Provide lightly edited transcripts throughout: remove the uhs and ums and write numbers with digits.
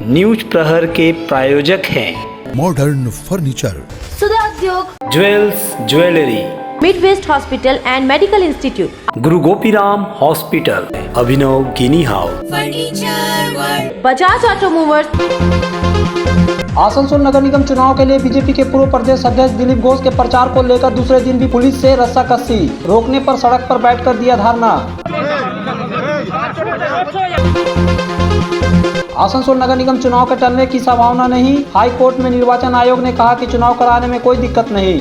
News प्रहर के प्रायोजक हैं modern furniture, Sudha Udyog, jewels jewellery, Midwest hospital and medical institute, Guru Gopiram hospital, अभिनव गिनी हाउस, बजाज ऑटोमूवर्स। आसनसोल नगर निगम चुनाव के लिए बीजेपी के पूर्व प्रदेश अध्यक्ष दिलीप घोष के प्रचार को लेकर दूसरे दिन भी पुलिस से रस्साकसी, रोकने पर सड़क पर बैठकर दिया धरना। आसनसोल नगर निगम चुनाव के टलने की संभावना नहीं, हाई कोर्ट में निर्वाचन आयोग ने कहा कि चुनाव कराने में कोई दिक्कत नहीं।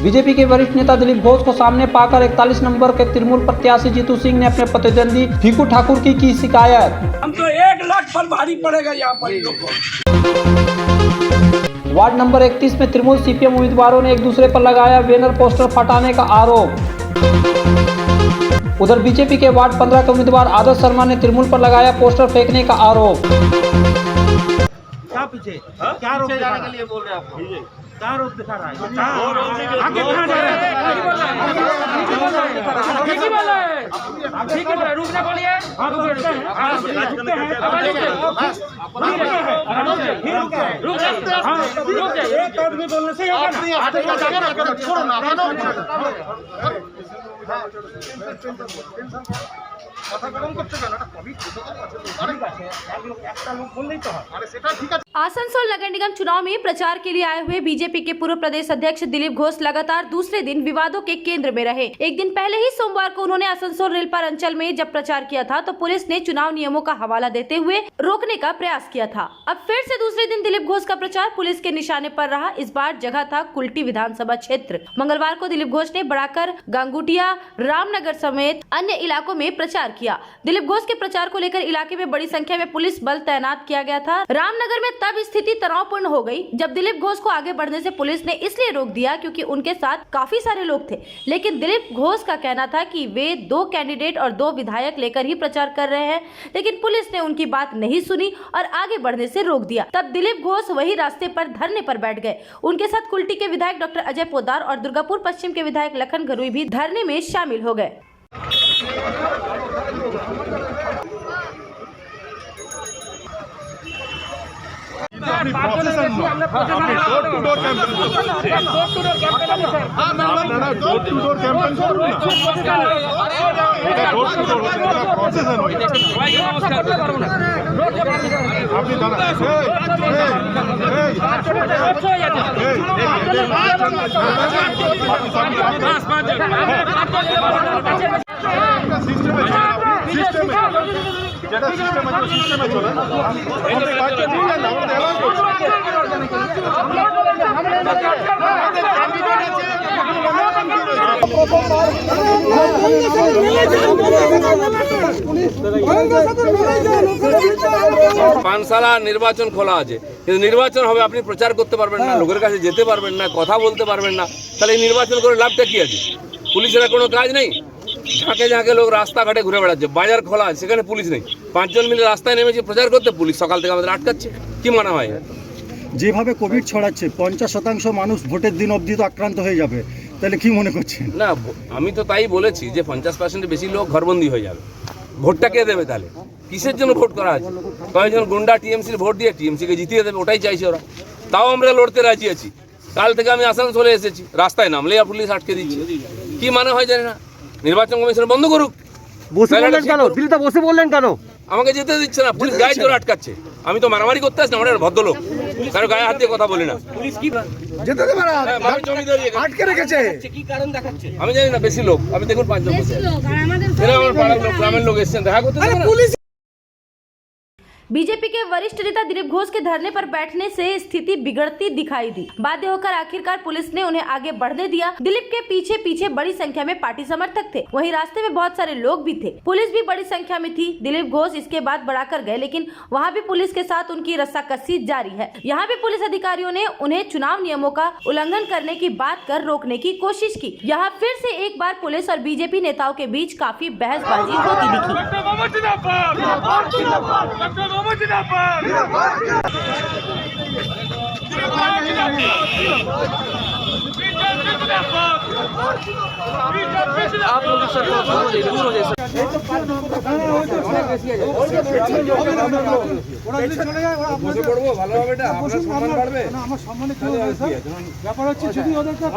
बीजेपी के वरिष्ठ नेता दिलीप घोष को सामने पाकर 41 नंबर के तृणमूल प्रत्याशी जीतू सिंह ने अपने प्रतिद्वंदी भीखू ठाकुर की शिकायत। हम तो 1 लाख पर भारी पड़ेगा यहाँ पर लोगों को। वार्ड नंबर 31 में तृणमूल सीपीएम उम्मीदवारों ने एक दूसरे पर लगाया बैनर पोस्टर फटाने का आरोप। उधर बीजेपी के वार्ड 15 के उम्मीदवार आदर्श शर्मा ने तृणमूल पर लगाया पोस्टर फेंकने का आरोप। क्या पीछे क्या रोक जाने के लिए बोल रहे हैं आपको? क्या रोक दिखा रहा है? आगे कहाँ जा रहे हैं? ठीक ही बोल रहे हैं। ठीक है, रुकने बोलिए। रुक जाइए। एक आदमी बोलने से होगा ना। छोड़ो ना। आसनसोल नगर निगम चुनाव में प्रचार के लिए आए हुए बीजेपी के पूर्व प्रदेश अध्यक्ष दिलीप घोष लगातार दूसरे दिन विवादों के केंद्र में रहे। एक दिन पहले ही सोमवार को उन्होंने आसनसोल रेलपार अंचल में जब प्रचार किया था तो पुलिस ने चुनाव नियमों का हवाला देते हुए रोकने का प्रयास किया था। अब फिर से दूसरे दिन दिलीप घोष का प्रचार पुलिस के निशाने पर रहा। इस बार जगह था कुल्टी विधानसभा क्षेत्र। मंगलवार को दिलीप घोष ने बढ़ाकर गांगुटिया, रामनगर समेत अन्य इलाकों में प्रचार किया। दिलीप घोष के प्रचार को लेकर इलाके में बड़ी संख्या में पुलिस बल तैनात किया गया था। रामनगर में तब स्थिति तनावपूर्ण हो गई जब दिलीप घोष को आगे बढ़ने से पुलिस ने इसलिए रोक दिया क्योंकि उनके साथ काफी सारे लोग थे। लेकिन दिलीप घोष का कहना था कि वे 2 कैंडिडेट और 2 विधायक लेकर ही प्रचार कर रहे हैं, लेकिन पुलिस ने उनकी बात नहीं सुनी और आगे बढ़ने से रोक दिया। तब दिलीप घोष वही रास्ते पर धरने पर बैठ गए। उनके साथ कुल्टी के विधायक डॉक्टर अजय पोद्दार और दुर्गापुर पश्चिम के विधायक लखन घरुई भी धरने में शामिल हो गए। পানশালা নির্বাচন খোলা আছে, কিন্তু নির্বাচন হবে আপনি প্রচার করতে পারবেন না, লোকের কাছে যেতে পারবেন না, কথা বলতে পারবেন না, তাহলে এই নির্বাচন করে লাভটা কি আছে? পুলিশের কোনো কাজ নেই। ঝাঁকে ঝাঁকে লোক রাস্তাঘাটে ঘুরে বেড়াচ্ছে, বাজার খোলা আছে, সেখানে পুলিশ নেই। 5 জন মিলে রাস্তায় নেমেছে প্রচার করতে, পুলিশ সকাল থেকে আমাদের আটকাচ্ছে। কি মনে হয়? যেভাবে কোভিড ছড়াচ্ছে 50% মানুষ ভোটের দিন অবধি তো আক্রান্ত হয়ে যাবে, তাহলে কি মনে করছেন? না, আমি তো তাই বলেছি যে 50% বেশি লোক ঘরবন্দি হয়ে যাবে। ভোটটা কে দেবে তাহলে? কিসের জন্য ভোট করা আছে? কয়েকজন গুন্ডা টিএমসির ভোট দিয়ে টিএমসিকে জিতিয়ে দেবে, ওটাই চাইছে ওরা। তাও আমরা লড়তে রাজি আছি। কাল থেকে আমি আসানসোলে এসেছি, রাস্তায় নামলে পুলিশ আটকে দিচ্ছে। কি মানে হয় জানি না। নির্বাচন কমিশন বন্ধ করুক। বসে বললেন কেন? দিল্লিতে বসে বললেন কেন? আমাকে যেতে দিচ্ছে না, পুলিশ গায়ে জোরে আটকাচ্ছে। আমি তো মারামারি করতে আসছি না, আমরা ভদ্রলোক, কারো গায়ে হাত দিয়ে কথা বলি না। পুলিশ কি যেতে দেবে না, আটকে রেখেছে। কি কারণ দেখাচ্ছে আমি জানি না। বেশি লোক, আমি দেখুন 5 জন বসে, এরা আমার পাড়ার লোক, গ্রামের লোক এসেছেন দেখা করতে দেবে না। बीजेपी के वरिष्ठ नेता दिलीप घोष के धरने पर बैठने से स्थिति बिगड़ती दिखाई दी। बाध्य होकर आखिरकार पुलिस ने उन्हें आगे बढ़ने दिया। दिलीप के पीछे पीछे बड़ी संख्या में पार्टी समर्थक थे। वहीं रास्ते में बहुत सारे लोग भी थे। पुलिस भी बड़ी संख्या में थी। दिलीप घोष इसके बाद बढ़ाकर गए, लेकिन वहां भी पुलिस के साथ उनकी रस्साकसी जारी है। यहाँ भी पुलिस अधिकारियों ने उन्हें चुनाव नियमों का उल्लंघन करने की बात कर रोकने की कोशिश की। यहाँ फिर से एक बार पुलिस और बीजेपी नेताओं के बीच काफी बहसबाजी होती दिखी। आप लोग বসে পড়বো ভালোভাবে, এটা আপনার সম্মান বাড়বে।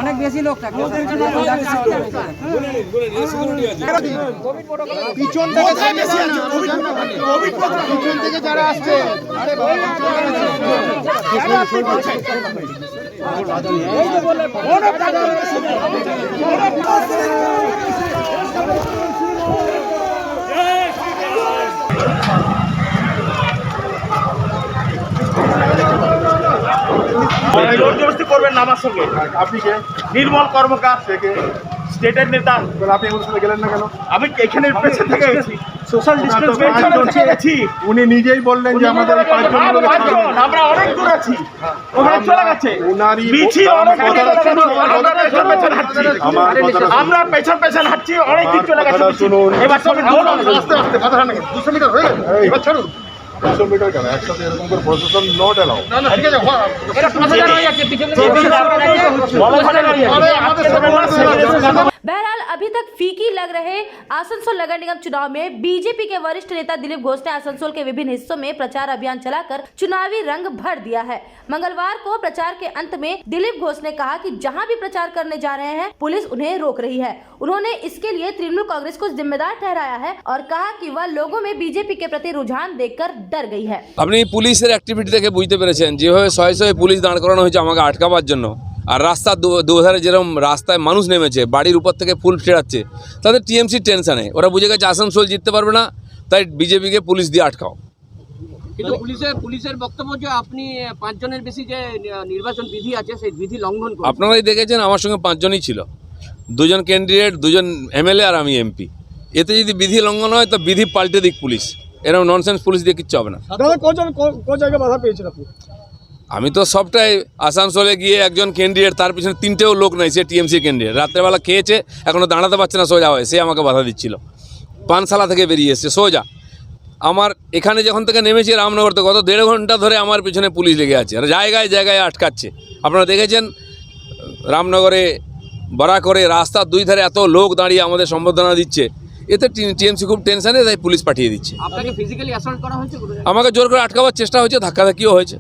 অনেক বেশি লোক থাকে পিছন থেকে যারা আসছে জোর জবরদস্তি করবেন না আমার সঙ্গে। আপনি কে? নির্মল কর্মকার থেকে স্টেটের নেতা। আপনি ওর সাথে গেলেন না কেন? আমি এখানে পেছন থেকে গেছি, সোশ্যাল ডিস্টেন্স মেনটেন করে গেছি। উনি নিজেই বললেন যে আমাদের এই পাঁচজন আমরা অনেক দূর আছি, ওখানে চলে গেছে উনারই মিছিল, অনেক দূর আছি। আমরা পেছন পেছন হাঁটছি, অনেক দিন চলে গেছে। শুনুন, এবার চলে আস্তে আস্তে কথা না, 200 মিটার হয়ে গেছে, এবার ছাড়ুন। 200 মিটার কেন একসাথে এরকম করে প্রশাসন নট এলাও। ঠিক আছে, बहरहाल अभी तक फीकी लग रहे आसनसोल नगर निगम चुनाव में बीजेपी के वरिष्ठ नेता दिलीप घोष ने आसनसोल के विभिन्न हिस्सों में प्रचार अभियान चलाकर चुनावी रंग भर दिया है। मंगलवार को प्रचार के अंत में दिलीप घोष ने कहा कि जहां भी प्रचार करने जा रहे हैं पुलिस उन्हें रोक रही है। उन्होंने इसके लिए तृणमूल कांग्रेस को जिम्मेदार ठहराया है और कहा कि वह लोगों में बीजेपी के प्रति रुझान देखकर डर गई है। আপনি পুলিশের অ্যাক্টিভিটি থেকে বুঝতে পেরেছেন যেভাবে শয়ে শয়ে পুলিশ দাঁড় করানো হয়েছে আমাকে আটকাবার জন্য, আর রাস্তার দুধারে যেরকম রাস্তায় মানুষ নেমেছে, বাড়ির উপর থেকে ফুল ছেড়াচ্ছে, তাদের টিএমসির টেনশানে ওরা বুঝে গেছে আসানসোল জিততে পারবে না, তাই বিজেপিকে পুলিশ দিয়ে আটকাও। কিন্তু পুলিশের বক্তব্য যে আপনি 5 জনের বেশি যে নির্বাচন বিধি আছে সেই বিধি লঙ্ঘন করেছেন। আপনারাই দেখেছেন আমার সঙ্গে 5 জনই ছিল, 2 জন ক্যান্ডিডেট, 2 জন এমএলএ আর আমি এমপি। এতে যদি বিধি লঙ্ঘন হয় তো বিধি পাল্টে দিক পুলিশ, এরকম ননসেন্স পুলিশ দিয়ে কিচ্ছু হবে না। জায়গায় বাধা পেয়েছেন আপনি? আমি তো সবটাই আসানসোলে গিয়ে একজন ক্যান্ডিডেট, তার পিছনে 3টেও লোক নাই, সে টিএমসি ক্যান্ডিডেট, রাত্রেবেলা খেয়েছে, এখনও দাঁড়াতে পারছে না সোজা হয়, সে আমাকে বাধা দিচ্ছিল। পানশালা থেকে বেরিয়ে এসছে সোজা। আমার এখানে যখন থেকে নেমেছি রামনগরতে গত 1.5 ঘন্টা ধরে আমার পিছনে পুলিশ লেগে আছে, আর জায়গায় জায়গায় আটকাচ্ছে। আপনারা দেখেছেন রামনগরে বড়া করে রাস্তার 2 ধারে এত লোক দাঁড়িয়ে আমাদের সম্বর্ধনা দিচ্ছে, এতে টিএমসি খুব টেনশনে, তাই পুলিশ পাঠিয়ে দিচ্ছে। আপনাকে ফিজিক্যালি অ্যাসল্ট করা হয়েছে? আমাকে জোর করে আটকাবার চেষ্টা হয়েছে, ধাক্কাধাক্কিও হয়েছে।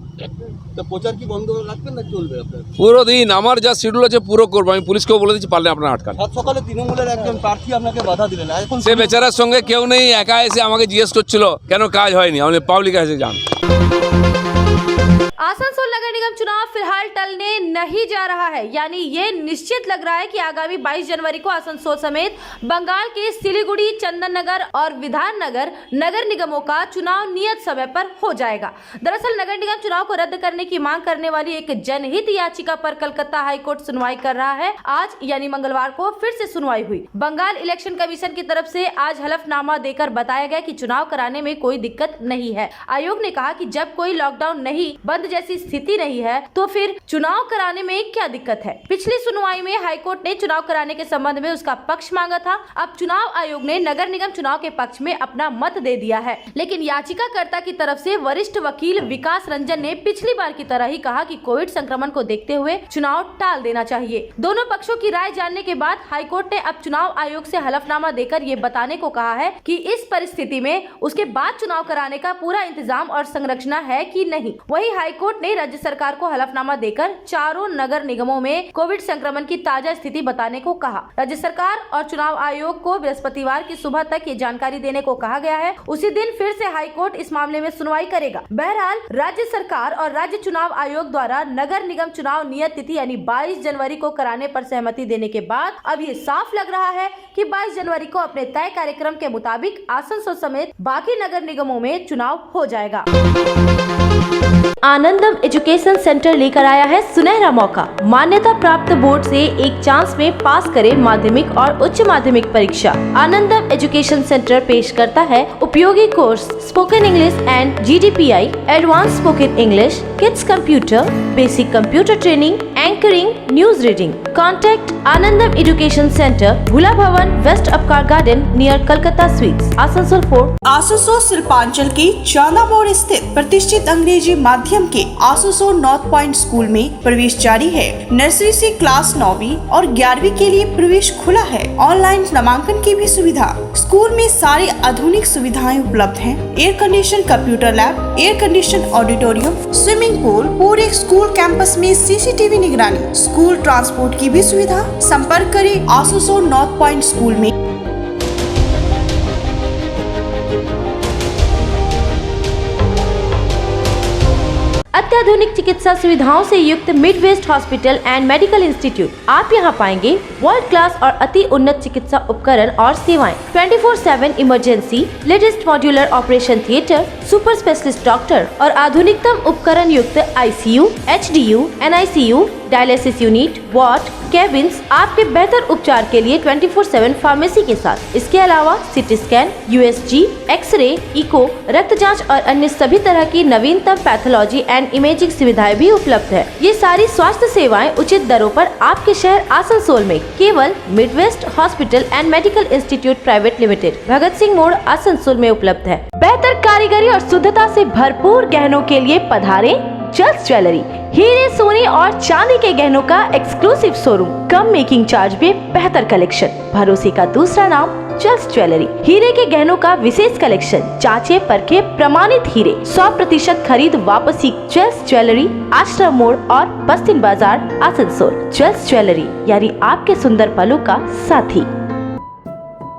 প্রচার কি বন্ধ রাখবেন না চলবে আপনার? পুরো দিন আমার যা শিডিউল আছে পুরো করবো, আমি পুলিশকেও বলে দিচ্ছি পারলে আপনারা আটকান। সাত সকালে তৃণমূলের একজন প্রার্থী আপনাকে বাধা দিলেন, এখন সে বেচারার সঙ্গে কেউ নেই, একা এসে আমাকে জিজ্ঞেস করছিল কেন কাজ হয়নি, আমি পাবলিক এসে যান। आसनसोल नगर निगम चुनाव फिलहाल टलने नहीं जा रहा है, यानी ये निश्चित लग रहा है कि आगामी 22 जनवरी को आसनसोल समेत बंगाल के सिलीगुड़ी, चंदन नगर और विधान नगर नगर निगमों का चुनाव नियत समय पर हो जाएगा। दरअसल नगर निगम चुनाव को रद्द करने की मांग करने वाली एक जनहित याचिका पर कलकत्ता हाईकोर्ट सुनवाई कर रहा है। आज यानी मंगलवार को फिर से सुनवाई हुई। बंगाल इलेक्शन कमीशन की तरफ से आज हलफनामा देकर बताया गया कि चुनाव कराने में कोई दिक्कत नहीं है। आयोग ने कहा कि जब कोई लॉकडाउन नहीं, बंद जैसी स्थिति नहीं है, तो फिर चुनाव कराने में क्या दिक्कत है। पिछली सुनवाई में हाईकोर्ट ने चुनाव कराने के संबंध में उसका पक्ष मांगा था। अब चुनाव आयोग ने नगर निगम चुनाव के पक्ष में अपना मत दे दिया है, लेकिन याचिकाकर्ता की तरफ से वरिष्ठ वकील विकास रंजन ने पिछली बार की तरह ही कहा कि कोविड संक्रमण को देखते हुए चुनाव टाल देना चाहिए। दोनों पक्षों की राय जानने के बाद हाईकोर्ट ने अब चुनाव आयोग से हलफनामा देकर ये बताने को कहा है कि इस परिस्थिति में उसके बाद चुनाव कराने का पूरा इंतजाम और संरचना है कि नहीं। वहीं हाईकोर्ट ने राज्य सरकार को हलफनामा देकर चारों नगर निगमों में कोविड संक्रमण की ताजा स्थिति बताने को कहा। राज्य सरकार और चुनाव आयोग को बृहस्पतिवार की सुबह तक ये जानकारी देने को कहा गया है। उसी दिन फिर से हाईकोर्ट इस मामले में सुनवाई करेगा। बहरहाल राज्य सरकार और राज्य चुनाव आयोग द्वारा नगर निगम चुनाव नियत तिथि यानी 22 जनवरी को कराने पर सहमति देने के बाद अब ये साफ लग रहा है कि 22 जनवरी को अपने तय कार्यक्रम के मुताबिक आसनसोल समेत बाकी नगर निगमों में चुनाव हो जाएगा। आनंदम एजुकेशन सेंटर लेकर आया है सुनहरा मौका। मान्यता प्राप्त बोर्ड से एक चांस में पास करें माध्यमिक और उच्च माध्यमिक परीक्षा। आनंदम एजुकेशन सेंटर पेश करता है उपयोगी course spoken English and GDPI, advance spoken English, kids computer, basic computer training, anchoring, news reading. Contact Anandam education centre, Bhula Bhavan, west Upkar garden, near Calcutta sweets, Asansol 4। Asansol Shilpanchal की चांदा मोड़ स्थित प्रतिष्ठित अंग्रेजी माध्यम के आसनसोल नॉर्थ पॉइंट स्कूल में प्रवेश जारी है। नर्सरी से क्लास 9वीं और 11वीं के लिए प्रवेश खुला है। ऑनलाइन नामांकन की भी सुविधा। स्कूल में सारी आधुनिक सुविधाएं उपलब्ध हैं। Air condition computer lab, air condition auditorium, swimming pool, पूरे स्कूल कैंपस में CCTV निगरानी, स्कूल ट्रांसपोर्ट की भी सुविधा। संपर्क करें आसनसोल नॉर्थ पॉइंट स्कूल में। अत्याधुनिक चिकित्सा सुविधाओं से युक्त Midwest hospital and medical institute. आप यहां पाएंगे वर्ल्ड क्लास और अति उन्नत चिकित्सा उपकरण और सेवाएं, 24/7 emergency, latest modular operation theatre, super specialist doctor और आधुनिकतम उपकरण युक्त ICU, HDU, NICU, dialysis unit, ward, cabins आपके बेहतर उपचार के लिए 24/7 फार्मेसी के साथ। इसके अलावा CT scan, USG, x ray, echo, रक्त जांच और अन्य सभी तरह की नवीनतम पैथोलॉजी एंड इमेजिंग सुविधाएं भी उपलब्ध है। ये सारी स्वास्थ्य सेवाएं उचित दरों पर आपके शहर आसनसोल में केवल midwest hospital and medical institute private limited, Bhagat Singh मोड़, आसनसोल में उपलब्ध है। बेहतर कारीगरी और शुद्धता से भरपूर गहनों के लिए पधारे जल्स ज्वेलरी। हीरे, सोने और चांदी के गहनों का एक्सक्लूसिव शोरूम, कम मेकिंग चार्ज में बेहतर कलेक्शन, भरोसे का दूसरा नाम जल्स ज्वेलरी। हीरे के गहनों का विशेष कलेक्शन, जांचे परखे प्रमाणित हीरे, 100% खरीद वापसी। जल्स ज्वेलरी, आश्रम मोड़ और बस्तिन बाजार, आसनसोल। जल्स ज्वेलरी यानी आपके सुंदर पलों का साथी।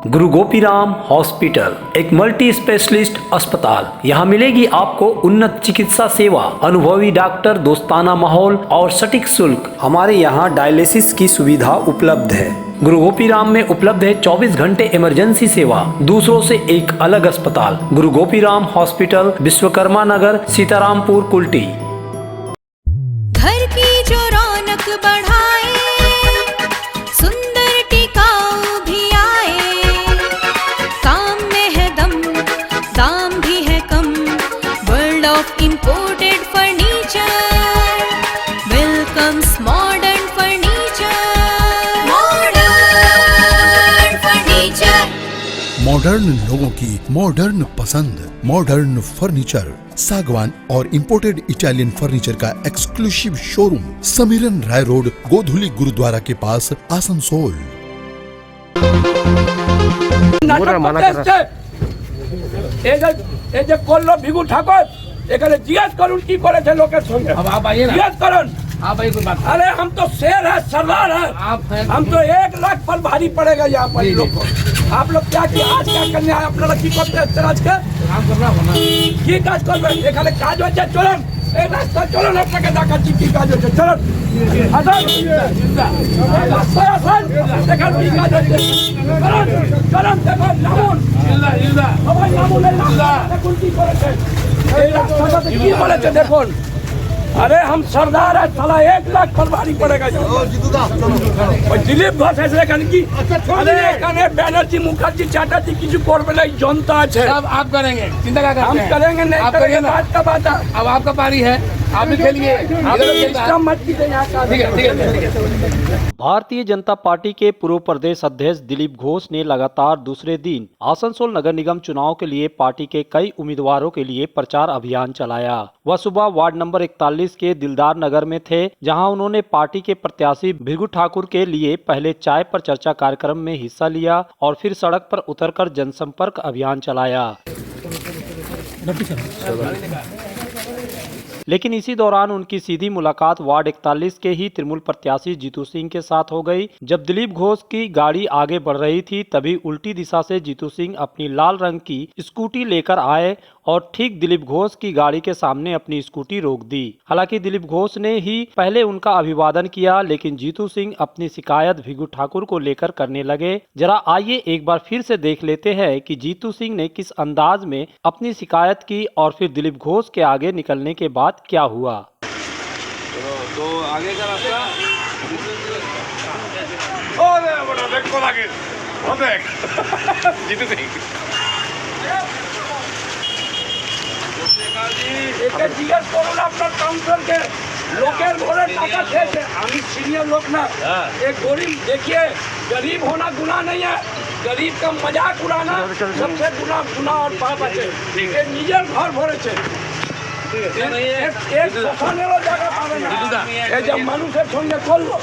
गुरु गोपीराम हॉस्पिटल एक मल्टी स्पेशलिस्ट अस्पताल। यहाँ मिलेगी आपको उन्नत चिकित्सा सेवा, अनुभवी डॉक्टर, दोस्ताना माहौल और सटीक शुल्क। हमारे यहाँ डायलिसिस की सुविधा उपलब्ध है। गुरु गोपीराम में उपलब्ध है 24 घंटे इमरजेंसी सेवा, दूसरों से एक अलग अस्पताल। गुरु गोपीराम हॉस्पिटल, विश्वकर्मा नगर, सीतारामपुर, कुल्टी। घर की जो रौनक बढ़ाए, सुंदर टिकाऊ भी आए, काम में है दम, दाम भी है कम। World of imported furniture welcomes modern furniture. Modern लोगों की मॉडर्न पसंद, मॉडर्न फर्नीचर, सागवान और इंपोर्टेड इटालियन फर्नीचर का exclusive showroom, Samiran Rai road, Godhuli gurdwara के पास, आसनसोल। ভিগু ঠাকুর এখানে জিজ্ঞেস করুন কি করেছে লোকের সঙ্গে। জিজ্ঞেস করুন। अरे हम तो शेर है, सरदार है, हम तो 1 लाख पर भारी पड़ेगा यहाँ पर लोग को। आप लोग क्या किया, आज क्या करने आए, अपना की करते आज के কি কাজ করবেন এখানে? কাজ হচ্ছে, চলুন এই রাস্তা চলুন, আপনাকে দেখাচ্ছি কি কাজ হচ্ছে, চলুন রাস্তায় আসেন, দেখেন কি কাজ হচ্ছে, চলুন চলুন, দেখুন নামুন, সবাই নামুন, দেখুন কি করেছে এই রাস্তাটাতে, কি বলেছে দেখুন। अरे हम सरदार है, साला 1 लाख पर भारी पड़ेगा। दिलीप घोष है की, अरे एखाने बैनर्जी, मुखर्जी, चैटर्जी किसी करबे नहीं, जनता है। अब आप करेंगे, चिंता क्या करते हैं? हम करेंगे, नहीं करेंगे बात का बात है। अब आपका पारी है, आप भी खेलिए। भारतीय जनता पार्टी के पूर्व प्रदेश अध्यक्ष दिलीप घोष ने लगातार दूसरे दिन आसनसोल नगर निगम चुनाव के लिए पार्टी के कई उम्मीदवारों के लिए प्रचार अभियान चलाया। वह सुबह वार्ड नंबर 41 के दिलदार नगर में थे, जहां उन्होंने पार्टी के प्रत्याशी भृगु ठाकुर के लिए पहले चाय पर चर्चा कार्यक्रम में हिस्सा लिया और फिर सड़क पर उतरकर जनसंपर्क अभियान चलाया। लेकिन इसी दौरान उनकी सीधी मुलाकात वार्ड 41 के ही तृणमूल प्रत्याशी जीतू सिंह के साथ हो गई। जब दिलीप घोष की गाड़ी आगे बढ़ रही थी, तभी उल्टी दिशा से जीतू सिंह अपनी लाल रंग की स्कूटी लेकर आए और ठीक दिलीप घोष की गाड़ी के सामने अपनी स्कूटी रोक दी। हालांकि दिलीप घोष ने ही पहले उनका अभिवादन किया, लेकिन जीतू सिंह अपनी शिकायत भृगु ठाकुर को लेकर करने लगे। जरा आइए एक बार फिर से देख लेते हैं कि जीतू सिंह ने किस अंदाज में अपनी शिकायत की और फिर दिलीप घोष के आगे निकलने के बाद क्या हुआ। तो आगे का रास्ता जीतू सिंह জিজ্ঞেস করুন আপনার কাউন্সিলরকে, লোকের ঘরে টাকা খেয়েছে। আমি সিনিयर लोग ना, एक गरीब देखिए, गरीब होना गुनाह नहीं है, गरीब का मजाक उड़ाना सबसे गुनाह और पाप है। নিজের ঘর ভরেছে, এক শ্মশানেরও জায়গা পাবে না। এই যে মানুষের সঙ্গে করলো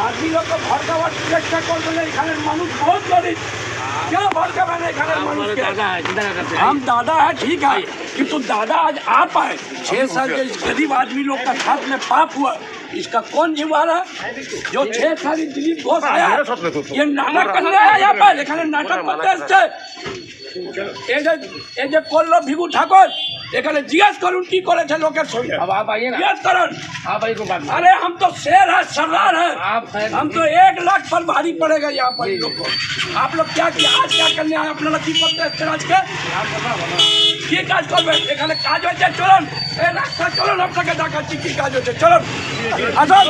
আদমি লোক ভরকাবার চেষ্টা করবে না। এখানের মানুষ বহুত গরিব, क्या भड़कावे ना एखाने মানুষ के? हम दादा है ठीक है, किंतु दादा आज आ पाए 6 साल के इस गरीब आदमी लोग का साथ में पाप हुआ, इसका कौन जिम्मेवार है? जो 6 साल दिलीप घोष आया ये नाटक करने आया यहाँ पर, एखाने नाटक करते আসছে। এই যে করলো ভিগু ঠাকুর, এখানে জিজ্ঞেস করুন কি করেছে লোকের সঙ্গে, জিজ্ঞেস করুন। अरे हम तो शेर है, सरदार है, हम तो 1 लाख पर भारी पड़ेगा यहाँ पर इन लोग को। आप लोग क्या किया, आज क्या करने आए? अपना की करते আসছেন আজকে? কি কাজ করবেন? এখানে কাজ হচ্ছে, চলুন এই রাস্তা চলুন, আপনাকে দেখাচ্ছি কি কাজ হচ্ছে, চলুন আসুন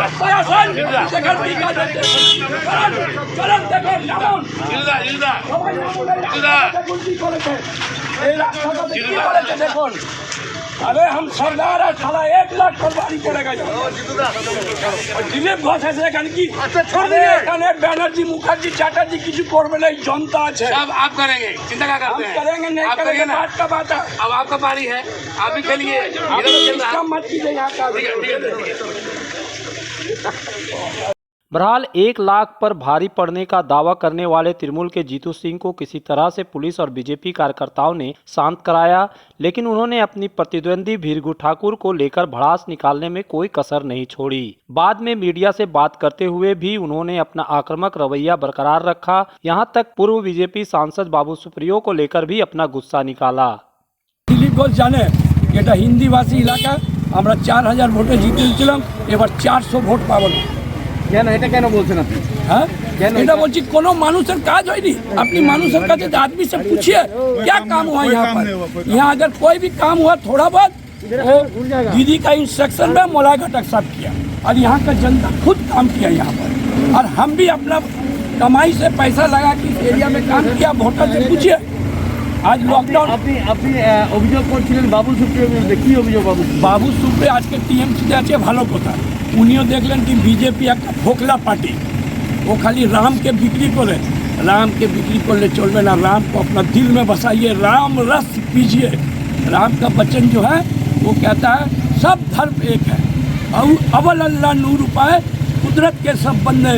রাস্তায় আসুন, দেখেন কি কাজ হচ্ছে, চলুন দেখুন নামুন সবাই নামুন, দেখুন কি করেছে এই রাস্তাটা কি করেছে দেখুন। अरे हम सरदार है, साला 1 लाख पर भारी पड़ेगा। दिलीप घोष ऐसे की बैनर्जी मुखर्जी चैटर्जी किसी करबे नहीं, जनता है सब आप करेंगे, चिंता क्या करते हैं? करेंगे नहीं करेंगे, बात का बात है। अब आपका पारी है, आप भी खेलिए, मत कीजिए यहाँ का। बहरहाल 1 लाख पर भारी पड़ने का दावा करने वाले तृणमूल के जीतू सिंह को किसी तरह से पुलिस और बीजेपी कार्यकर्ताओं ने शांत कराया, लेकिन उन्होंने अपनी प्रतिद्वंदी भीरगू ठाकुर को लेकर भड़ास निकालने में कोई कसर नहीं छोड़ी। बाद में मीडिया से बात करते हुए भी उन्होंने अपना आक्रामक रवैया बरकरार रखा। यहाँ तक पूर्व बीजेपी सांसद बाबू सुप्रियो को लेकर भी अपना गुस्सा निकाला। दिलीप घोष जाने এটা হিন্দি ভাষী এলাকা, আমরা 4000 ভোটে জিতেছিলাম, এবার 400 ভোট পাবো না। কেন এটা কেন বলছেন আপনি? হ্যাঁ এটা বলছি কোনো মানুষের কাজ হয়নি। আপনি মানুষের কাছে आदमी से पूछिए क्या काम हुआ यहाँ पर। यहाँ अगर कोई भी काम हुआ थोड़ा बहुत दीदी का इंस्ट्रक्शन में मोला घटक सब किया, और यहाँ का जनता खुद काम किया यहाँ पर, और हम भी अपना कमाई से पैसा लगा के इस एरिया में काम किया। वोटर से पूछिए आज लॉकडाउन আপনি অভিযোগ করছিলেন বাবু সুপ্রিয় বিরুদ্ধে, কি অভিযোগ? বাবু সুপ্রিয় আজকে টিএমসিতে আছে, ভালো কথা। উনিও দেখলেন কি বিজেপি একটা ফোকলা পার্টি, वो खाली राम के बिक्री करे। राम के बिक्री करले चलबे ना, राम को अपना दिल में बसाइए, राम रस पीजिए। राम का वचन जो है वो कहता है सब धर्म एक है, और अवल अल्लाह नूर पाए कुदरत के सब बंदे,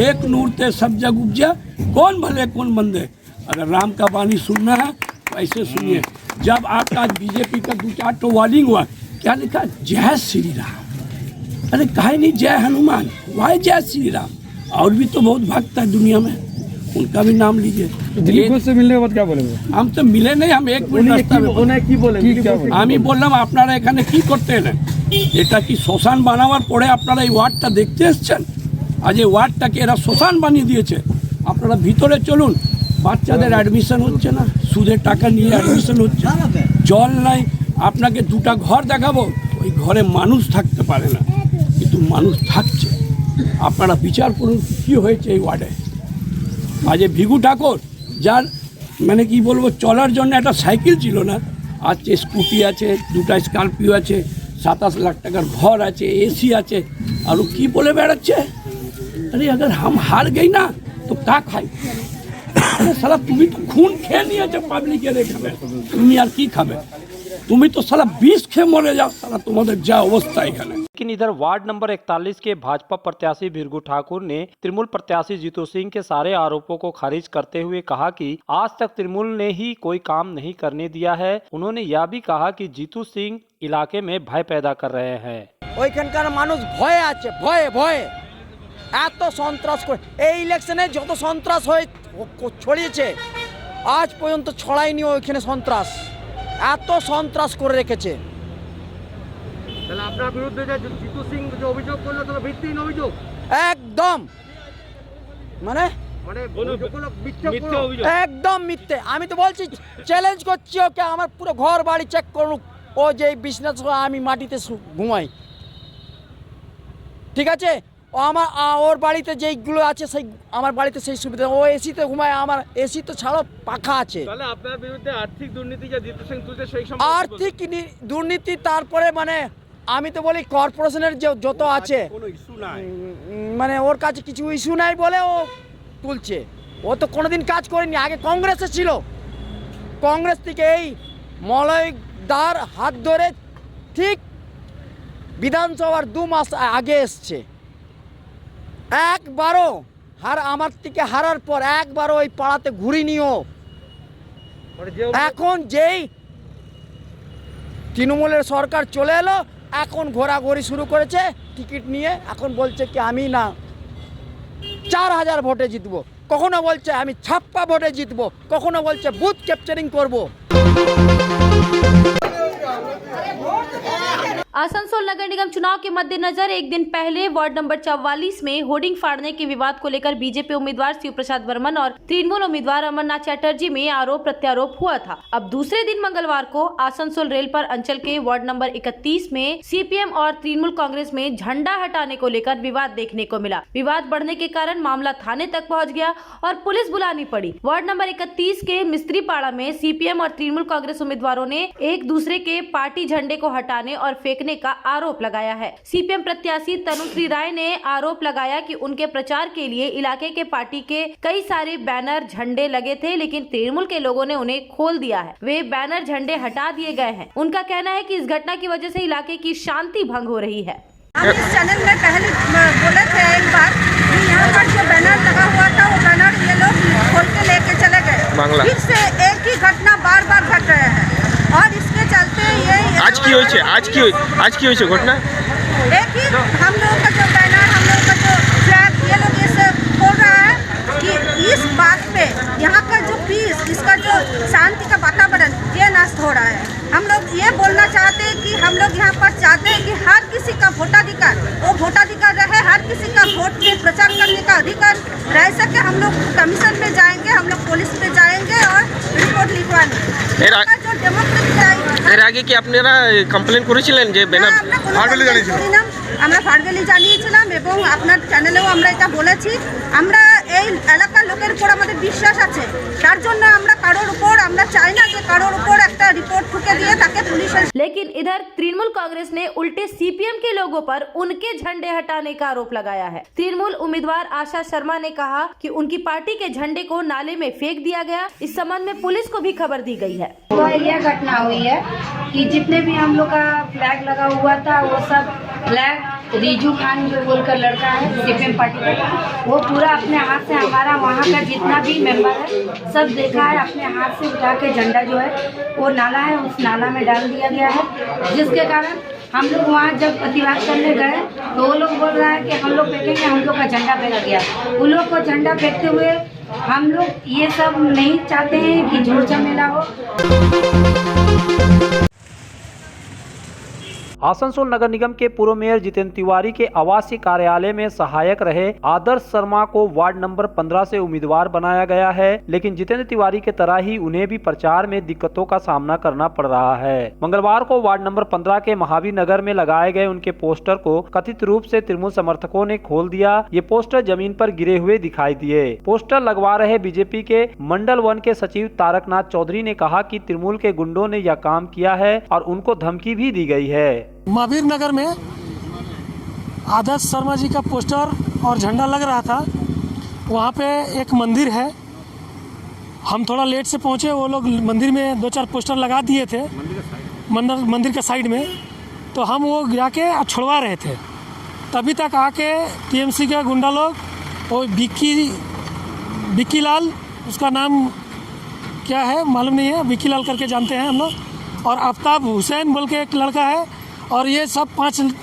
एक नूर ते सब जग उपजे, कौन भले कौन मंदे। अगर राम का वाणी सुनना है तो ऐसे सुनिए। जब आपका बीजेपी का 2-4 तो वॉलिंग हुआ, क्या लिखा? जय श्री राम। अरे काहे नहीं जय हनुमान, वाई जय श्री राम। और भी तो बहुत भक्त है दुनिया में, उनका भी नाम लीजिए। दिलीप घोष से मिलने के बाद क्या बोलेंगे? हम तो मिले नहीं, हम 1 मिनट रास्ता में আমি বললাম আপনারা এখানে কি করতে এলেন? এটা কি শ্মশান বানাবার পরে আপনারা এই ওয়ার্ডটা দেখতে এসেছেন? আজ এই ওয়ার্ডটাকে এরা শ্মশান বানিয়ে দিয়েছে। আপনারা ভিতরে চলুন, বাচ্চাদের অ্যাডমিশন হচ্ছে না, সুদের টাকা নিয়ে অ্যাডমিশন হচ্ছে, জল নাই। আপনাকে 2টা ঘর দেখাবো, ওই ঘরে মানুষ থাকতে পারে না, কিন্তু মানুষ থাকছে। আপনারা বিচার করুন কী হয়েছে এই ওয়ার্ডে। আজ ভিগু ঠাকুর যার মানে কি বলবো, চলার জন্য একটা সাইকেল ছিল না, আজ স্কুটি আছে, 2টা স্করপিও আছে, 27 লাখ টাকার ঘর আছে, এসি আছে, আর ও কী বলে বেড়াচ্ছে? আরে अगर हम हार गई ना तो का खाई? আরে সালা তুমি তো খুন খেয়ে নিয়েছো পাবলিকের এখানে, তুমি আর কি খাবে? তুমি তো সালা 20 খেয়ে মরে যাও, সালা তোমাদের যা অবস্থা এখানে। लेकिन इधर वार्ड नंबर 41 के भाजपा प्रत्याशी भीरगू ठाकुर ने तृणमूल प्रत्याशी जीतू सिंह के सारे आरोपों को खारिज करते हुए कहा कि आज तक तृणमूल ने ही कोई काम नहीं करने दिया है। उन्होंने यह भी कहा कि जीतू सिंह इलाके में भय पैदा कर रहे हैं। ওইখানকার মানুষ ভয়ে আছে, ভয়ে ভয়ে এত সন্ত্রাস করে। এই ইলেকশনে যত সন্ত্রাস হয়ে ছড়িয়েছে আজ পর্যন্ত ছড়ায়নি ওইখানে সন্ত্রাস, এত সন্ত্রাস করে রেখেছে। তাহলে আপনার বিরুদ্ধে যে জিতু সিং যে অভিযোগ করলো তাহলে ভিত্তিহীন অভিযোগ, একদম মানে একদম মিথ্যে। আমি তো বলছি, চ্যালেঞ্জ করছি ওকে, আমার পুরো ঘর বাড়ি চেক করুক। ও যে বিজনেস আমি মাটিতে ঘুমাই, ঠিক আছে? ও আমার ওর বাড়িতে যেইগুলো আছে সেই আমার বাড়িতে সেই সুবিধা, ও এসিতে ঘুমায়, আমার এসি তো ছাড়ো পাখা আছে। তাহলে আপনার বিরুদ্ধে আর্থিক দুর্নীতি যে জিতু সিং তুলছে সেই আর্থিক দুর্নীতি, তারপরে মানে আমি তো বলি কর্পোরেশনের যে যত আছে কোনো ইস্যু নাই, মানে ওর কাছে কিছু ইস্যু নাই বলে ও তুলছে। ও তো কোনোদিন কাজ করেনি, আগে কংগ্রেসে ছিল, কংগ্রেস থেকে এই মলয়দার হাত ধরে ঠিক বিধানসভার 2 মাস আগে এসছে, একবারও আমার থেকে হারার পর একবারও ওই পাড়াতে ঘুরিনিও। এখন যেই তৃণমূলের সরকার চলে এলো, এখন ঘোরাঘুরি শুরু করেছে টিকিট নিয়ে। এখন বলছে কি আমি না 4000 ভোটে জিতবো, কখনো বলছে আমি 56 ভোটে জিতবো, কখনো বলছে বুথ ক্যাপচারিং করব। आसनसोल नगर निगम चुनाव के मद्देनजर एक दिन पहले वार्ड नंबर 44 में होर्डिंग फाड़ने के विवाद को लेकर बीजेपी उम्मीदवार शिव प्रसाद वर्मन और तृणमूल उम्मीदवार अमरनाथ चटर्जी में आरोप प्रत्यारोप हुआ था। अब दूसरे दिन मंगलवार को आसनसोल रेल पर अंचल के वार्ड नंबर 31 में सीपीएम और तृणमूल कांग्रेस में झंडा हटाने को लेकर विवाद देखने को मिला। विवाद बढ़ने के कारण मामला थाने तक पहुँच गया और पुलिस बुलानी पड़ी। वार्ड नंबर 31 के मिस्त्रीपाड़ा में सीपीएम और तृणमूल कांग्रेस उम्मीदवारों ने एक दूसरे के पार्टी झंडे को हटाने और फेंकने का आरोप लगाया है। सीपीएम प्रत्याशी तनुश्री राय ने आरोप लगाया कि उनके प्रचार के लिए इलाके के पार्टी के कई सारे बैनर झंडे लगे थे, लेकिन तृणमूल के लोगों ने उन्हें खोल दिया है। वे बैनर झंडे हटा दिए गए हैं। उनका कहना है कि इस घटना की वजह से इलाके की शांति भंग हो रही है। हम इस चैनल में पहले बोले थे एक बार कि यहाँ पर जो बैनर लगा हुआ था वो बैनर ये लोग खोल के लेके चले गए। फिर से एक ही घटना बार बार घट रहे हैं और इसके चलते ये आज की घटना एक ही हम लोगों का जो बैनर, हम लोगों का जो फ्लैग ये लोग ये बोल रहा है कि इस बात पे यहाँ का जो पीस, इसका जो शांति का वातावरण ये नष्ट हो रहा है। हम लोग ये बोलना चाहते हैं कि हम लोग यहाँ पर चाहते हैं कि हर किसी का वोटाधिकार वो वोटाधिकार रहे, हर किसी का वोट में प्रचार करने का अधिकार रह सके। हम लोग कमीशन पे जाएंगे, हम लोग पुलिस पे जाएंगे और रिपोर्ट लिखवाने जो डेमोक्रेसी আগে কি আপনারা কমপ্লেন করেছিলেন যে ব্যানার ফাড়গেলি জানিয়েছিলাম, আমরা ফাড়গেলি জানিয়েছিলাম এবং আপনার চ্যানেলেও আমরা এটা বলেছি। আমরা এই এলাকার লোকের উপর আমাদের বিশ্বাস আছে, তার জন্য আমরা কারোর উপর আমরা চাই না যে কারোর উপর একটা रिपोर्ट ठुके दिए ताकि पुलिस। लेकिन इधर तृणमूल कांग्रेस ने उल्टे सीपीएम के लोगों पर उनके झंडे हटाने का आरोप लगाया है। तृणमूल उम्मीदवार आशा शर्मा ने कहा कि उनकी पार्टी के झंडे को नाले में फेंक दिया गया। इस संबंध में पुलिस को भी खबर दी गई है। यह घटना हुई है कि जितने भी हम लोग का फ्लैग लगा हुआ था वो सब फ्लैग रिजू खान जो बोलकर लड़का है सीपीएम पार्टी का, वो पूरा अपने हाथ से हमारा वहाँ का जितना भी मेंबर है सब देखा है, अपने हाथ से उठा के झंडा जो है वो नाला है उस नाला में डाल दिया गया है, जिसके कारण हम लोग वहाँ जब प्रतिवाद करने गए तो वो लोग बोल रहा है कि हम लोग फेंकेंगे, हम लोग का झंडा फेंका गया। उन लोग को झंडा फेंकते हुए हम लोग ये सब नहीं चाहते हैं कि झूठ झमेला हो। आसनसोल नगर निगम के पूर्व मेयर जितेंद्र तिवारी के आवासीय कार्यालय में सहायक रहे आदर्श शर्मा को वार्ड नंबर 15 से उम्मीदवार बनाया गया है, लेकिन जितेंद्र तिवारी के तरह ही उन्हें भी प्रचार में दिक्कतों का सामना करना पड़ रहा है। मंगलवार को वार्ड नंबर 15 के महावीर नगर में लगाए गए उनके पोस्टर को कथित रूप से तृणमूल समर्थकों ने खोल दिया। ये पोस्टर जमीन पर गिरे हुए दिखाई दिए। पोस्टर लगवा रहे बीजेपी के मंडल 1 के सचिव तारकनाथ चौधरी ने कहा कि तृणमूल के गुंडों ने यह काम किया है और उनको धमकी भी दी गई है। महावीर नगर में आदर्श शर्मा जी का पोस्टर और झंडा लग रहा था। वहाँ पे एक मंदिर है, हम थोड़ा लेट से पहुँचे, वो लोग मंदिर में 2-4 पोस्टर लगा दिए थे मंदिर के साइड में, तो हम वो गिरा के छुड़वा रहे थे। तभी तक आके टीएमसी के गुंडा लोग, वो विक्की लाल, उसका नाम क्या है मालूम नहीं है, विक्की लाल करके जानते हैं हम लोग, और आफ्ताब हुसैन बोल के एक लड़का है, और ये सब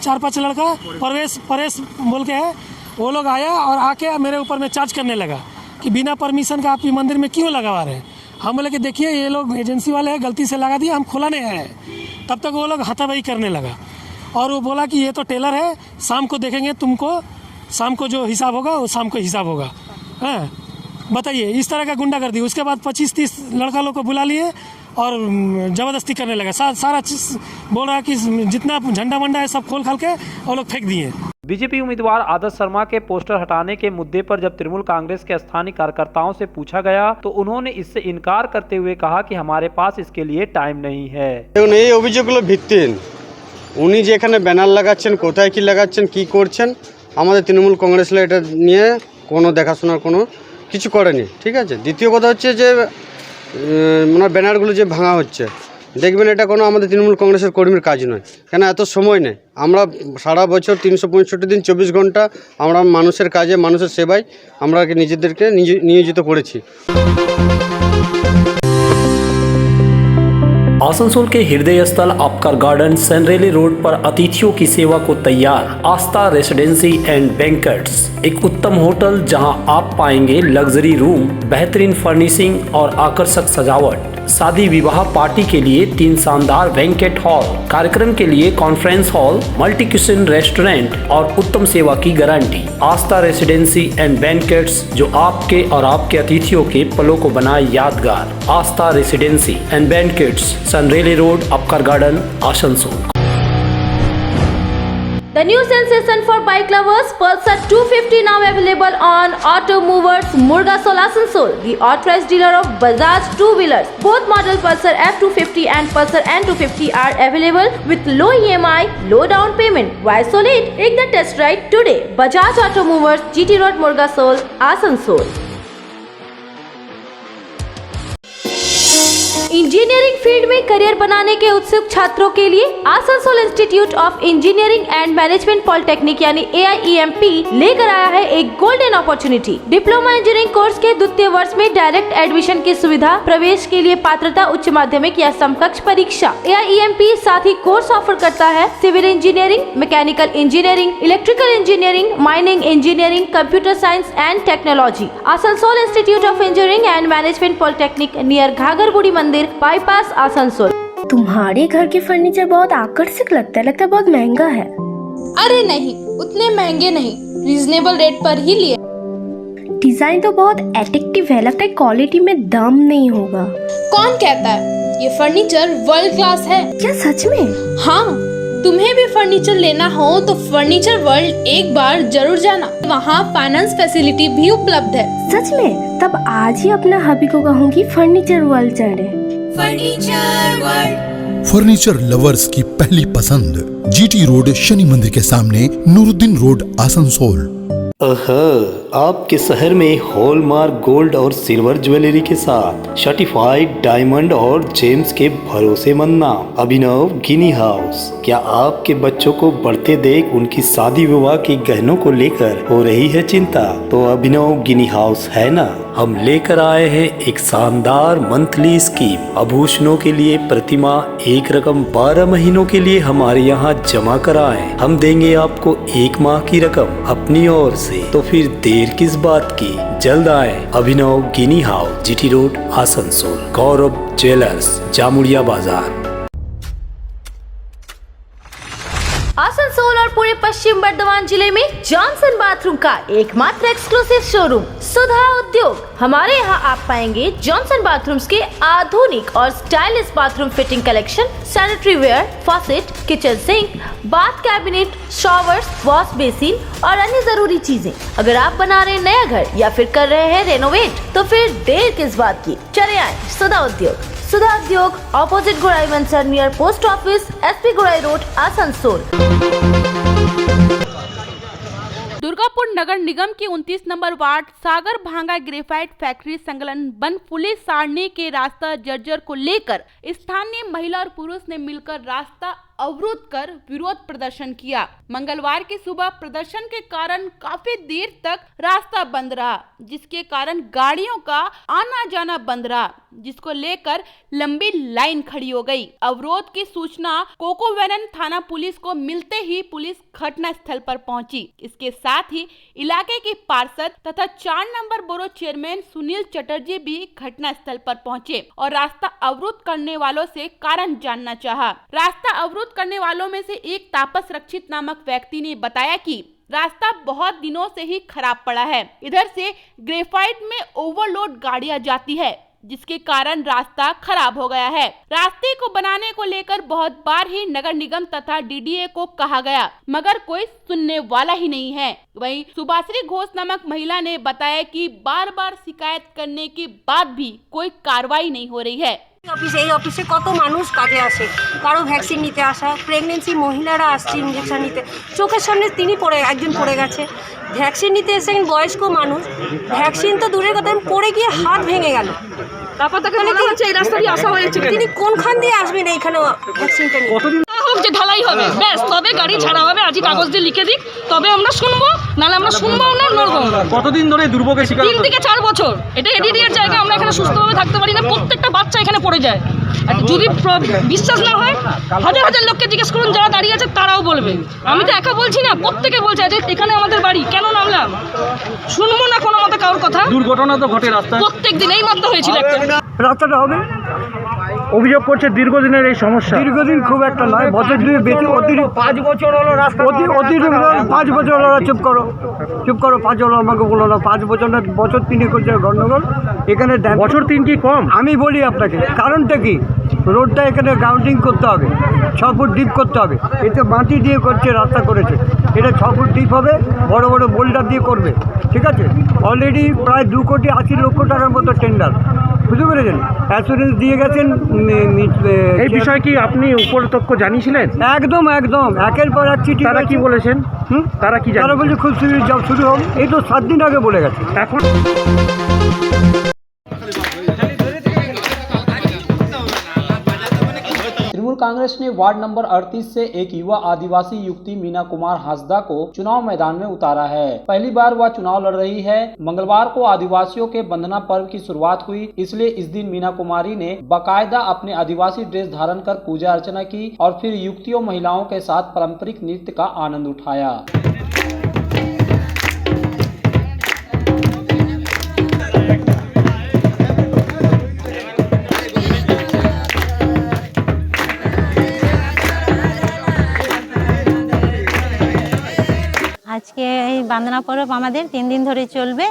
4-5 लड़का परेश बोल के है, वो लोग आया और आके मेरे ऊपर में चार्ज करने लगा कि बिना परमिशन का आप ये मंदिर में क्यों लगवा रहे हैं। हम बोले कि देखिए ये लोग एजेंसी वाले हैं, गलती से लगा दिया, हम खुलाने हैं। तब तक वो लोग हाथापाई करने लगा और वो बोला कि ये तो टेलर है, शाम को देखेंगे तुमको, शाम को जो हिसाब होगा वो शाम को हिसाब होगा। हाँ बताइए, इस तरह का गुंडागर्दी। उसके बाद 25-30 लड़का लोग को बुला लिए और ज़बरदस्ती करने लगा। सारा चीज़ बोल रहा है कि जितना झंडा वंडा है सब खोल खाल के वो लोग फेंक दिए। बीजेपी उम्मीदवार आदर्श शर्मा के पोस्टर हटाने के मुद्दे पर जब तृणमूल कांग्रेस के स्थानीय कार्यकर्ताओं से पूछा गया तो उन्होंने इससे इनकार करते हुए कहा कि हमारे पास इसके लिए टाइम नहीं है। এই অভিযোগগুলো ভিত্তিহীন। উনি যে এখানে ব্যানার লাগাচ্ছেন, কোথায় কি লাগাচ্ছেন, কি করছেন, আমাদের তৃণমূল কংগ্রেসরা এটা নিয়ে কোনো দেখাশোনার কোনো কিছু করেনি। ঠিক আছে। দ্বিতীয় কথা হচ্ছে যে ওনার ব্যানারগুলো যে ভাঙা হচ্ছে, দেখবেন এটা কোনো আমাদের তৃণমূল কংগ্রেসের কর্মীর কাজ নয়। কেন এত সময় নেই, আমরা সারা বছর 365 দিন 24 ঘন্টা আমরা মানুষের কাজে মানুষের সেবায় আমরা নিজেদেরকে নিয়োজিত করেছি। आसनसोल के हृदय स्थल आपका गार्डन सनरेली रोड पर अतिथियों की सेवा को तैयार आस्था रेसिडेंसी एंड बैंक्वेट्स, एक उत्तम होटल जहां आप पाएंगे लग्जरी रूम, बेहतरीन फर्निशिंग और आकर्षक सजावट। शादी विवाह पार्टी के लिए 3 शानदार बैंकेट हॉल, कार्यक्रम के लिए conference hall, multi kitchen restaurant और उत्तम सेवा की guarantee. Aastha residency and banquets, जो आपके और आपके अतिथियों के पलों को बनाए यादगार। Astha residency and banquets, Senraleigh road, Upkar garden, Asansol. The new sensation for bike lovers, Pulsar 250 now available on Auto Movers, Murgasol, Asansol, the authorized dealer of Bajaj two-wheelers. Both model Pulsar F250 and Pulsar N250 are available with low EMI, low down payment. Why so late? Take the test ride today. Bajaj Auto Movers, GT Road, Murgasol, Asansol. Engineering field में career बनाने के उत्सुक छात्रों के लिए Asansol institute of engineering and management polytechnic यानी AIEMP लेकर आया है एक golden opportunity. Diploma engineering course के द्वितीय वर्ष में डायरेक्ट एडमिशन की सुविधा, प्रवेश के लिए पात्रता उच्च माध्यमिक या समकक्ष परीक्षा। AIEMP साथ ही कोर्स ऑफर करता है civil engineering, mechanical engineering, electrical engineering, mining engineering, computer science and technology. Asansol institute of engineering and management polytechnic near Ghagharburi मंदिर, बाईपास, आसनसोल। तुम्हारे घर के फर्नीचर बहुत आकर्षक लगता है बहुत महंगा है। अरे नहीं, उतने महंगे नहीं, रीजनेबल रेट पर ही लिए। डिजाइन तो बहुत अट्रैक्टिव है, लगता है क्वालिटी में दम नहीं होगा। कौन कहता है? ये फर्नीचर वर्ल्ड क्लास है। क्या सच में? हाँ, तुम्हें भी फर्नीचर लेना हो तो फर्नीचर वर्ल्ड एक बार जरूर जाना, वहाँ फाइनेंस फैसिलिटी भी उपलब्ध है। सच में? तब आज ही अपना हबी को कहूँगी फर्नीचर वर्ल्ड चले। फर्नीचर वर्ल्ड, फर्नीचर लवर्स की पहली पसंद, GT रोड, शनि मंदिर के सामने, नूरुद्दीन रोड, आसनसोल। आपके शहर में हॉलमार्क गोल्ड और सिल्वर ज्वेलरी के साथ सर्टिफाइड डायमंड और जेम्स के भरोसेमंद नाम अभिनव गिनी हाउस। क्या आपके बच्चों को बढ़ते देख उनकी शादी विवाह के गहनों को लेकर हो रही है चिंता? तो अभिनव गिनी हाउस है ना। हम लेकर आए हैं एक शानदार मंथली स्कीम। आभूषणों के लिए प्रतिमाह एक रकम 12 महीनों के लिए हमारे यहाँ जमा कराएं। हम देंगे आपको 1 माह की रकम अपनी ओर से। तो फिर देर किस बात की, जल्द आए। अभिनव गिनी हाउस, GT रोड, आसनसोल। गौरव ज्वेलर्स, जामुड़िया बाजार। आसनसोल और पूरे पश्चिम बर्धमान जिले में जॉनसन बाथरूम का एकमात्र एक्सक्लूसिव शोरूम सुधा उद्योग। हमारे यहाँ आप पाएंगे जॉनसन बाथरूम्स के आधुनिक और stylish bathroom fitting collection, sanitary ware, faucet, kitchen sink, bath cabinet, showers, wash basin और अन्य जरूरी चीजें। अगर आप बना रहे हैं नया घर या फिर कर रहे हैं रेनोवेट, तो फिर देर किस बात की, चले आए सुधा Udyog. Sudha Udyog, opposite Gorai Manchar, near post office, SP Gorai road, Asansol. Durgapur नगर निगम के 29 नंबर ward Sagar Bhanga graphite factory संलग्न बन पुलिस सारणी के रास्ता जर्जर को लेकर स्थानीय महिला और पुरुष ने मिलकर रास्ता अवरुद्ध कर विरोध प्रदर्शन किया। मंगलवार की सुबह प्रदर्शन के कारण काफी देर तक रास्ता बंद रहा, जिसके कारण गाड़ियों का आना जाना बंद रहा, जिसको लेकर लंबी लाइन खड़ी हो गई। अवरोध की सूचना कोकोवेनन थाना पुलिस को मिलते ही पुलिस घटना स्थल पर पहुंची। इसके साथ ही इलाके के पार्षद तथा 4 number borough chairman Sunil Chatterjee भी घटना स्थल पर पहुंचे और रास्ता अवरुद्ध करने वालों से कारण जानना चाहा। रास्ता अवरुद्ध करने वालों में से एक तापस रक्षित नामक व्यक्ति ने बताया कि रास्ता बहुत दिनों से ही खराब पड़ा है। इधर से ग्रेफाइट में ओवरलोड गाड़ियां जाती है, जिसके कारण रास्ता खराब हो गया है। रास्ते को बनाने को लेकर बहुत बार ही नगर निगम तथा DDA को कहा गया, मगर कोई सुनने वाला ही नहीं है। वहीं सुभाश्री घोष नामक महिला ने बताया कि बार बार शिकायत करने के बाद भी कोई कार्रवाई नहीं हो रही है। এই অফিসে কত মানুষ কাজে আসে, কারো ভ্যাকসিন নিতে আসা, প্রেগনেন্সি মহিলারা আসছে ইঞ্জেকশন নিতে, চোখের সামনে একজন পড়ে গেছে। ভ্যাকসিন নিতে এসেছেন বয়স্ক মানুষ, ভ্যাকসিন তো দূরের কথা, পড়ে গিয়ে হাত ভেঙে গেল। তারপর তাকে বলা হচ্ছে এই রাস্তা দিয়ে আসা হয়েছে, তিনি কোনখান দিয়ে আসবেন এইখানে ভ্যাকসিনটা নিয়ে? কতদিন হোক যে ঢালাই হবে, ব্যাস তবে গাড়ি ছাড়া হবে। আজই কাগজ দিয়ে লিখে দিক, তবে আমরা শুনবো, নাহলে আমরা শুনবো না, নড়বো না। কতদিন ধরে দুর্ভোগের শিকার? 3 থেকে 4 বছর। এটা এডিডিএর জায়গা, আমরা এখানে সুস্থভাবে থাকতে পারি না, প্রত্যেকটা বাচ্চা এখানে পড়ে যায়। আর যদি বিশ্বাস না হয় হাজার হাজার লোককে জিজ্ঞেস করুন, যারা দাঁড়িয়ে আছে তারাও বলবে। আমি তো একা বলছি না, প্রত্যেকে বলছে যে এখানে আমাদের বাড়ি, কেন নামলাম? শুনবো না কোনো মতে কারোর কথা। দুর্ঘটনা তো ঘটে রাস্তায় প্রত্যেক দিন, এই মাত্র হয়েছিল একটা। রাস্তাটা হবে, অভিযোগ করছে দীর্ঘদিনের এই সমস্যা। দীর্ঘদিন খুব একটা নয়, বছর 2 বেশি, অতিরিক্ত 5 বছর হলো রাস্তা, অতিরিক্ত 5 বছর হলো। চুপ করো 5 হলো, আমাকে বলো না 5 বছর না, বছর 3 করছে গন্ডগোল এখানে। বছর 3 কি কম? আমি বলি আপনাকে কারণটা কি, রোডটা এখানে গ্রাউন্ডিং করতে হবে, 6 ফুট ডিপ করতে হবে। এতে মাটি দিয়ে করছে, রাস্তা করেছে, এটা 6 ফুট ডিপ হবে, বড় বড় বোল্ডার দিয়ে করবে, ঠিক আছে? অলরেডি প্রায় 2 কোটি 80 লক্ষ টাকার মতো টেন্ডার, বুঝতে পেরেছেন? অ্যাসুরেন্স দিয়ে গেছেন। এই বিষয়ে কি আপনি উপরতক্ষ জানিয়েছিলেন? একদম একদম, একের পর এক চিঠি। তারা কি বলেছেন? তারা কি তারা বলছে খুব শীঘ্রই জব শুরু হবে। এই তো 7 দিন আগে বলে গেছে। এখন तृणमूल कांग्रेस ने वार्ड नंबर 38 से एक युवा आदिवासी युवती मीना कुमार हांसदा को चुनाव मैदान में उतारा है। पहली बार वह चुनाव लड़ रही है। मंगलवार को आदिवासियों के बंदना पर्व की शुरुआत हुई, इसलिए इस दिन मीना कुमारी ने बाकायदा अपने आदिवासी ड्रेस धारण कर पूजा अर्चना की और फिर युवतियों महिलाओं के साथ पारंपरिक नृत्य का आनंद उठाया। আজকে এই বান্দনা পরব আমাদের 3 দিন ধরে চলবে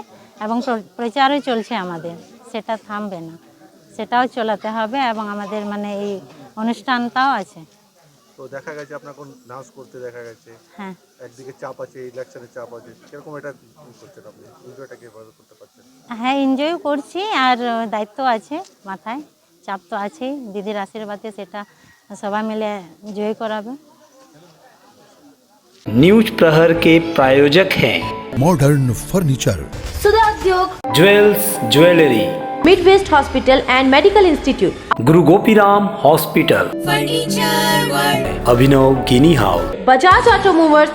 এবং প্রচারও চলছে আমাদের, সেটা থামবে না, সেটাও চলাতে হবে এবং আমাদের মানে এই অনুষ্ঠানটাও আছে। তো দেখা গেছে আপনার কোন নাচ করতে দেখা গেছে, হ্যাঁ, একদিকে চাপ আছে, ইলেকশনের চাপ আছে, কিরকম এটা করছেন আপনি, এনজয়টা কিভাবে করতে পারছেন? হ্যাঁ এনজয় করছি, আর দায়িত্ব আছে মাথায়, চাপ তো আছেই, দিদির আশীর্বাদে সেটা সবাই মিলে জয় করাবে। न्यूज प्रहर के प्रायोजक हैं modern furniture, Sudha Udyog, jewels jewellery, mid west hospital and medical institute, Guru Gopiram hospital, furniture world, Abhinav गिनी हाउस, बजाज ऑटो मूवर्स,